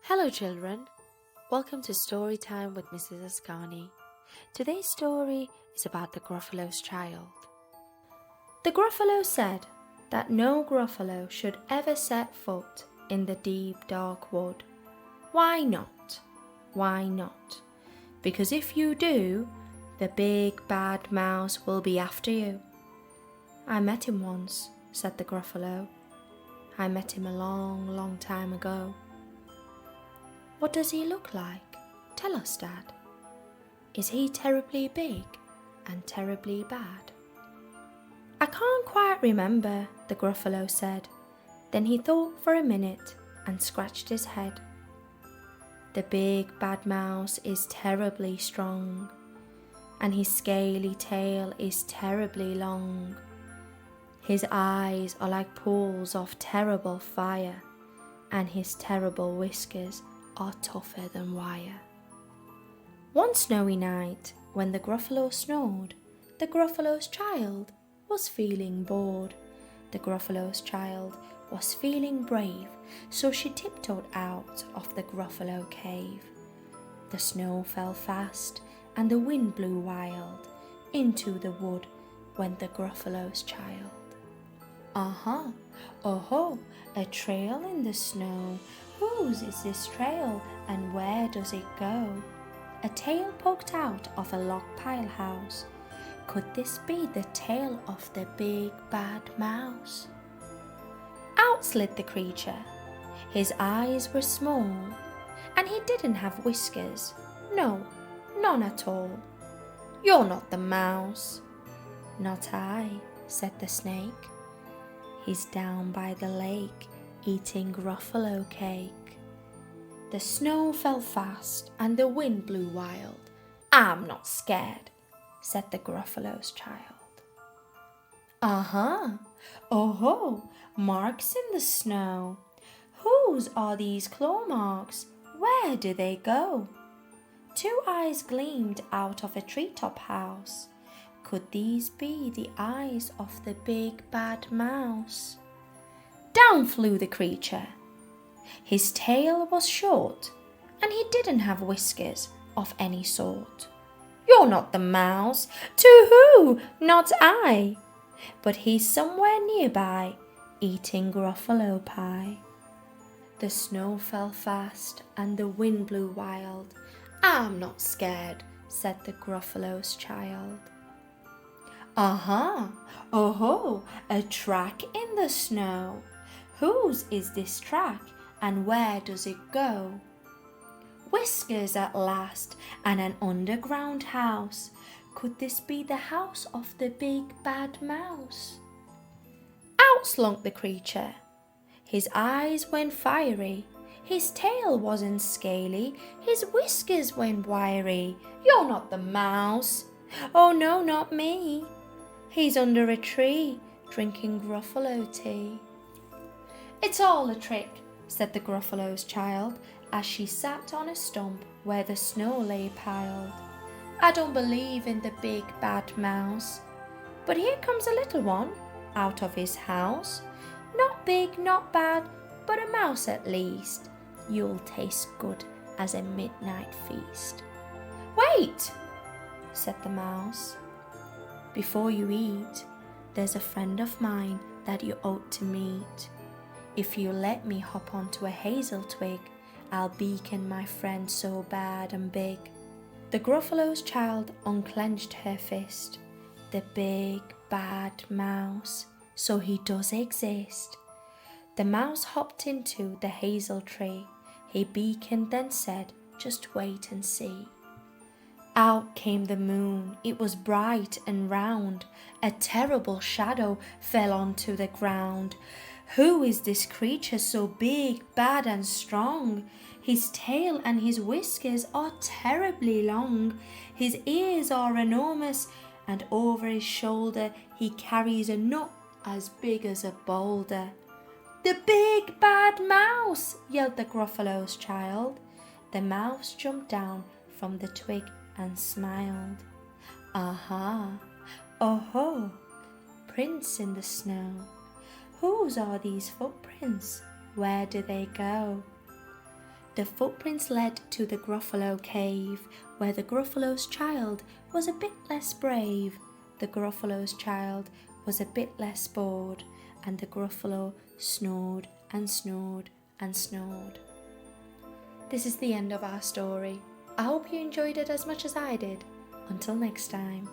Hello children, welcome to Story Time with Mrs. Askani. Today's story is about the Gruffalo's child. The Gruffalo said that no Gruffalo should ever set foot in the deep dark wood. Why not? Why not? Because if you do, the big bad mouse will be after you. I met him once, said the Gruffalo. I met him a long time ago. What does he look like? Tell us, Dad. Is he terribly big and terribly bad? I can't quite remember, the Gruffalo said. Then he thought for a minute and scratched his head. The big bad mouse is terribly strong, and his scaly tail is terribly long. His eyes are like pools of terrible fire, and his terrible whiskers are tougher than wire. One snowy night, when the Gruffalo snored, the Gruffalo's child was feeling bored. The Gruffalo's child was feeling brave, so she tiptoed out of the Gruffalo cave. The snow fell fast, and the wind blew wild. Into the wood went the Gruffalo's child. Aha, oh-ho, a trail in the snow. Whose is this trail, and where does it go? A tail poked out of a log pile house. Could this be the tail of the big bad mouse? Out slid the creature. His eyes were small, and he didn't have whiskers. No, none at all. You're not the mouse. Not I, said the snake. He's down by the lake, eating Gruffalo cake. The snow fell fast and the wind blew wild. I'm not scared, said the Gruffalo's child. Aha, oh-ho, marks in the snow. Whose are these claw marks? Where do they go? Two eyes gleamed out of a treetop house. Could these be the eyes of the big bad mouse? Down flew the creature. His tail was short, and he didn't have whiskers of any sort. You're not the mouse. To-hoo, not I. But he's somewhere nearby, eating Gruffalo pie. The snow fell fast, and the wind blew wild. I'm not scared, said the Gruffalo's child. Aha, oh-ho, a track in the snow. Whose is this track, and where does it go? Whiskers at last, and an underground house. Could this be the house of the big bad mouse? Out slunk the creature. His eyes went fiery. His tail wasn't scaly. His whiskers went wiry. You're not the mouse. Oh no, not me. He's under a tree, drinking Gruffalo tea. It's all a trick, said the Gruffalo's child, as she sat on a stump where the snow lay piled. I don't believe in the big bad mouse. But here comes a little one out of his house. Not big, not bad, but a mouse at least. You'll taste good as a midnight feast. Wait, said the mouse. Before you eat, there's a friend of mine that you ought to meet. If you let me hop onto a hazel twig, I'll beacon my friend so bad and big. The Gruffalo's child unclenched her fist. The big bad mouse, so he does exist. The mouse hopped into the hazel tree. He beaconed, then said, just wait and see. Out came the moon. It was bright and round. A terrible shadow fell onto the ground. Who is this creature so big, bad and strong? His tail and his whiskers are terribly long. His ears are enormous, and over his shoulder he carries a nut as big as a boulder. The big bad mouse, yelled the Gruffalo's child. The mouse jumped down from the twig and smiled. Aha, oh-ho, prints in the snow. Whose are these footprints? Where do they go? The footprints led to the Gruffalo cave, where the Gruffalo's child was a bit less brave. The Gruffalo's child was a bit less bored, and the Gruffalo snored and snored and snored. This is the end of our story. I hope you enjoyed it as much as I did. Until next time.